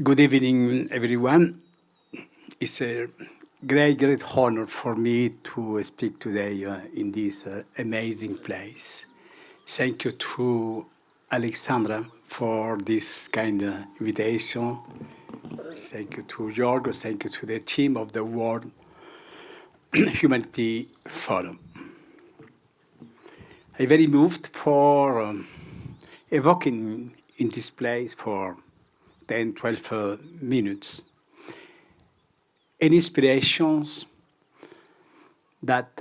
Good evening, everyone. It's a great honor for me to speak today in this amazing place. Thank you to Alexandra for this kind of invitation. Thank you to Jorgo. Thank you to the team of the World Humanity Forum. I'm very moved for evoking in this place for 10, 12 minutes any inspirations that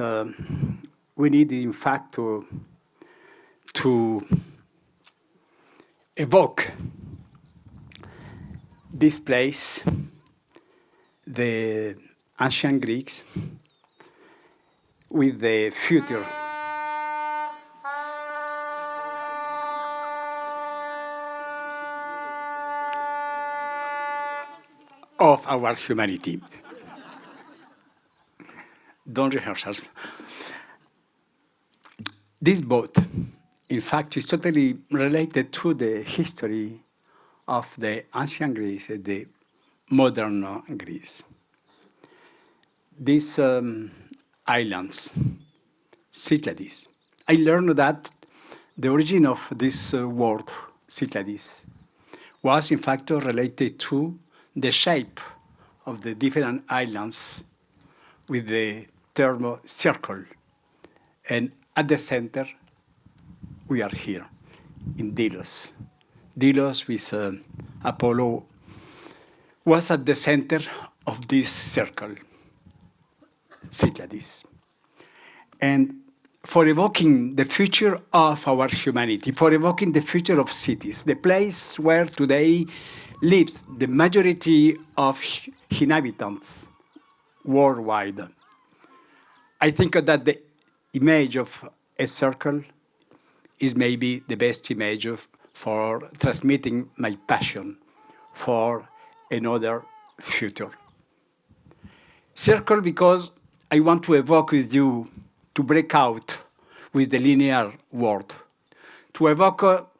we need, in fact, to evoke this place, the ancient Greeks, with the future. Of our humanity. Don't rehearse. This boat, in fact, is totally related to the history of the ancient Greece and the modern Greece. These islands, Cyclades. I learned that the origin of this word, Cyclades, was in fact related to the shape of the different islands with the term circle. And at the center, we are here in Delos. Delos with Apollo was at the center of this circle, Cyclades. And for evoking the future of our humanity, for evoking the future of cities, the place where today lives the majority of inhabitants worldwide. I think that the image of a circle is maybe the best image for transmitting my passion for another future. Circle because I want to evoke with you to break out with the linear world, to evoke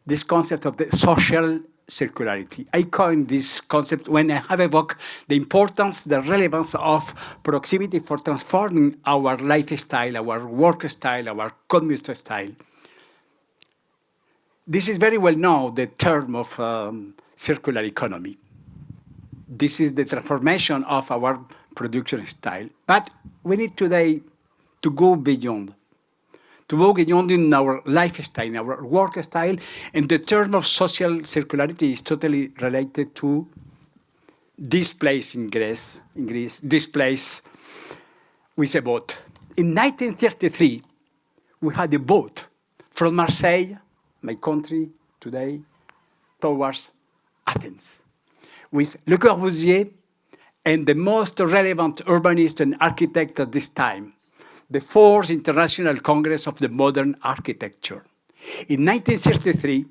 this concept of the social circularity. I coined this concept when I have evoked the importance, the relevance of proximity for transforming our lifestyle, our work style, our commute style. This is very well known, the term of circular economy. This is the transformation of our production style. But we need today to go beyond in our lifestyle, in our work style, and the term of social circularity is totally related to this place in Greece, this place with a boat. In 1933, we had a boat from Marseille, my country today, towards Athens, with Le Corbusier and the most relevant urbanist and architect at this time, the Fourth International Congress of the Modern Architecture. In 1963,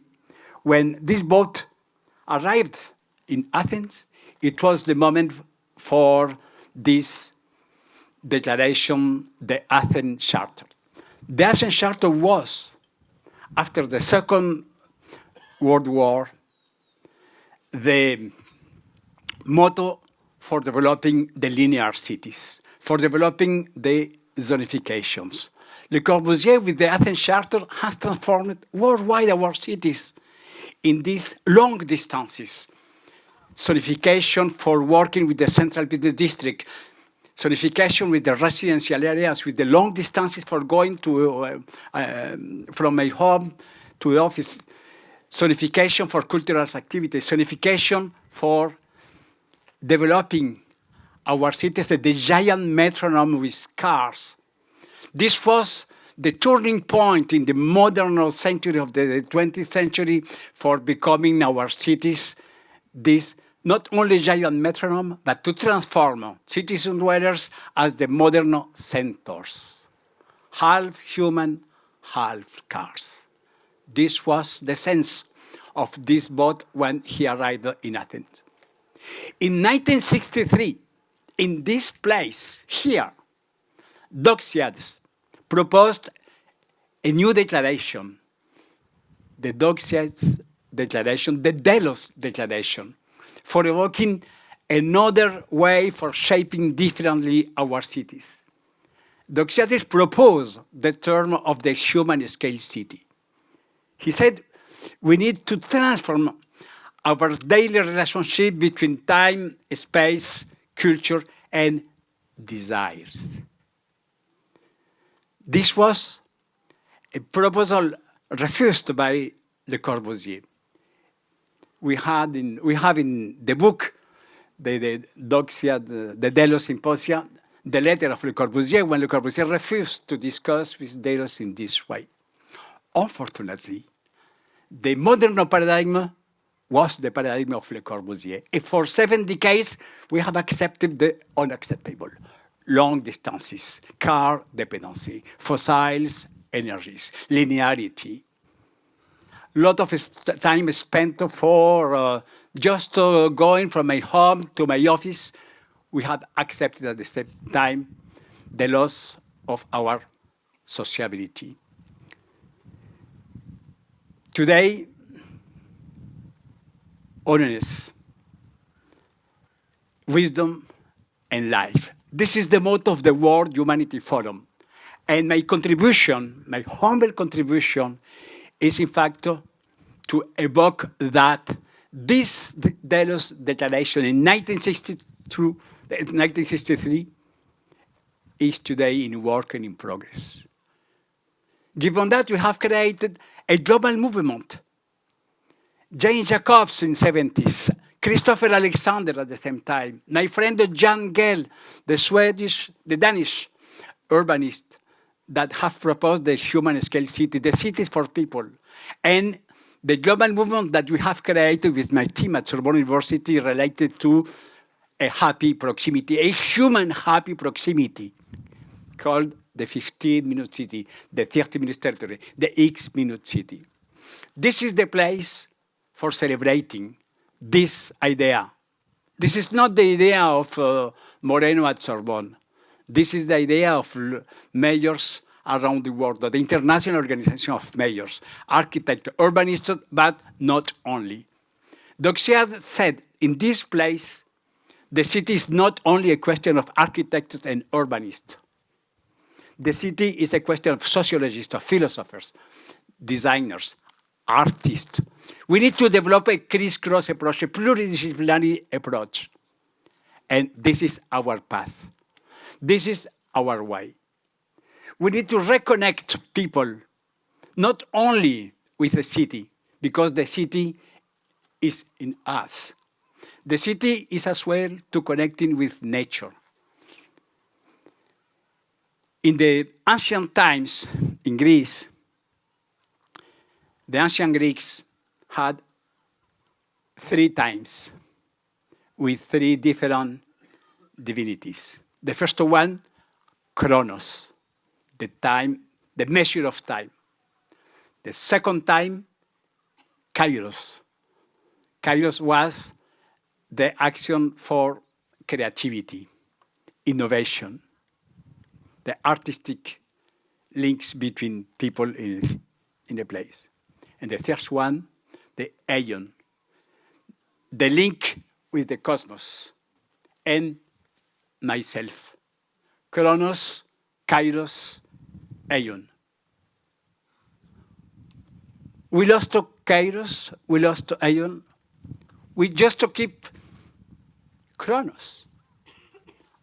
when this boat arrived in Athens, it was the moment for this declaration, the Athens Charter. The Athens Charter was, after the Second World War, the motto for developing the linear cities, for developing the zonifications. Le Corbusier, with the Athens Charter, has transformed worldwide our cities in these long distances. Zonification for working with the central business district, zonification with the residential areas, with the long distances for going to from my home to the office, zonification for cultural activities, zonification for developing our cities at the giant metronome with cars. This was the turning point in the modern century of the 20th century for becoming our cities this not only giant metronome, but to transform cities and dwellers as the modern centaurs, half human, half cars. This was the sense of this boat when he arrived in Athens. In 1963, in this place, here, Doxiades proposed a new declaration, the Doxiades Declaration, the Delos Declaration, for evoking another way for shaping differently our cities. Doxiadis proposed the term of the human scale city. He said, we need to transform our daily relationship between time, space, culture, and desires. This was a proposal refused by Le Corbusier. We have in the book, the Delos Symposia, the letter of Le Corbusier, when Le Corbusier refused to discuss with Delos in this way. Unfortunately, the modern paradigm was the paradigm of Le Corbusier. And for 7 decades, we have accepted the unacceptable. Long distances, car dependency, fossils, energies, linearity. Lot of time spent for just going from my home to my office. We have accepted at the same time the loss of our sociability. Today, honest, wisdom, and life. This is the motto of the World Humanity Forum. And my contribution, my humble contribution, is in fact to evoke that this Delos Declaration in 1963 is today in work and in progress. Given that, we have created a global movement. Jane Jacobs in the 70s, Christopher Alexander at the same time, my friend Jan Gehl, the Danish urbanist that have proposed the human scale city, the cities for people, and the global movement that we have created with my team at Sorbonne University related to a happy proximity, a human happy proximity, called the 15-minute city, the 30-minute territory, the X-minute city. This is the place for celebrating this idea. This is not the idea of Moreno at Sorbonne. This is the idea of mayors around the world, the International Organization of Mayors, architects, urbanists, but not only. Doxiad said, in this place, the city is not only a question of architects and urbanists. The city is a question of sociologists, of philosophers, designers, artists. We need to develop a crisscross approach, a pluridisciplinary approach. And this is our path. This is our way. We need to reconnect people, not only with the city, because the city is in us. The city is as well to connecting with nature. In the ancient times in Greece, the ancient Greeks had 3 times with 3 different divinities. The first one, Chronos, the time, the measure of time. The second time, Kairos. Kairos was the action for creativity, innovation, the artistic links between people in a place. And the third one, the Aeon, the link with the cosmos and myself. Chronos, Kairos, Aeon. We lost to Kairos, we lost to Aeon. We just to keep Chronos,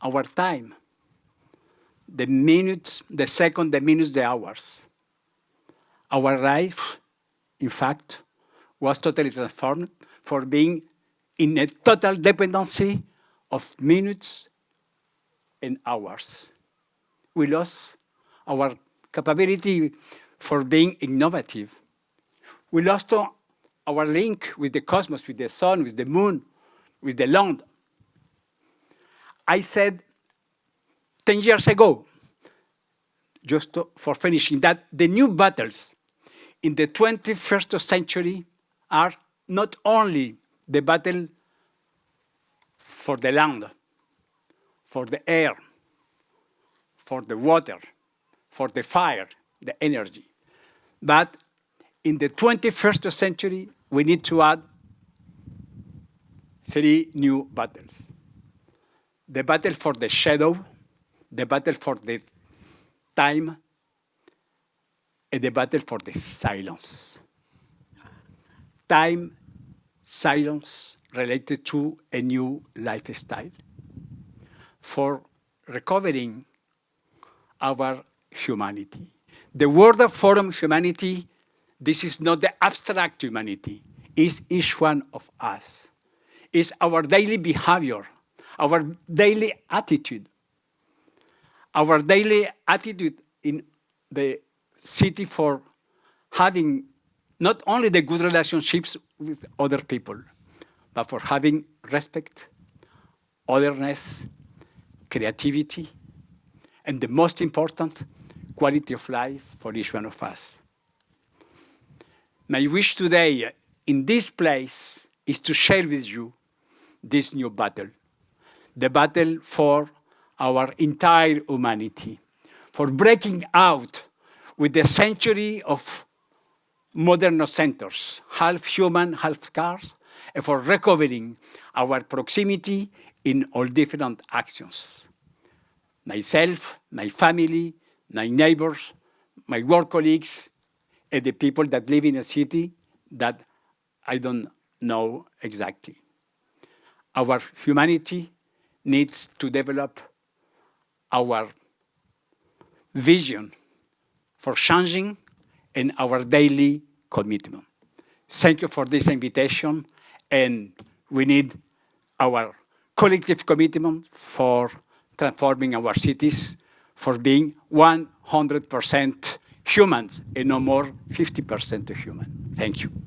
our time, the minutes, the second, the minutes, the hours. Our life, in fact, was totally transformed for being in a total dependency of minutes and hours. We lost our capability for being innovative. We lost our link with the cosmos, with the sun, with the moon, with the land. I said 10 years ago, just for finishing, that the new battles in the 21st century are not only the battle for the land, for the air, for the water, for the fire, the energy, but in the 21st century, we need to add three new battles. The battle for the shadow, the battle for the time, and the battle for the silence. Time, silence related to a new lifestyle for recovering our humanity. The word of forum humanity, this is not the abstract humanity, it's each one of us. It's our daily behavior, our daily attitude. Our daily attitude in the city for having not only the good relationships with other people, but for having respect, otherness, creativity, and the most important, quality of life for each one of us. My wish today in this place is to share with you this new battle, the battle for our entire humanity, for breaking out with the century of modernocenters, half human, half scars, and for recovering our proximity in all different actions. Myself, my family, my neighbors, my work colleagues, and the people that live in a city that I don't know exactly. Our humanity needs to develop our vision for changing and our daily commitment. Thank you for this invitation, and we need our collective commitment for transforming our cities, for being 100% humans and no more 50% human. Thank you.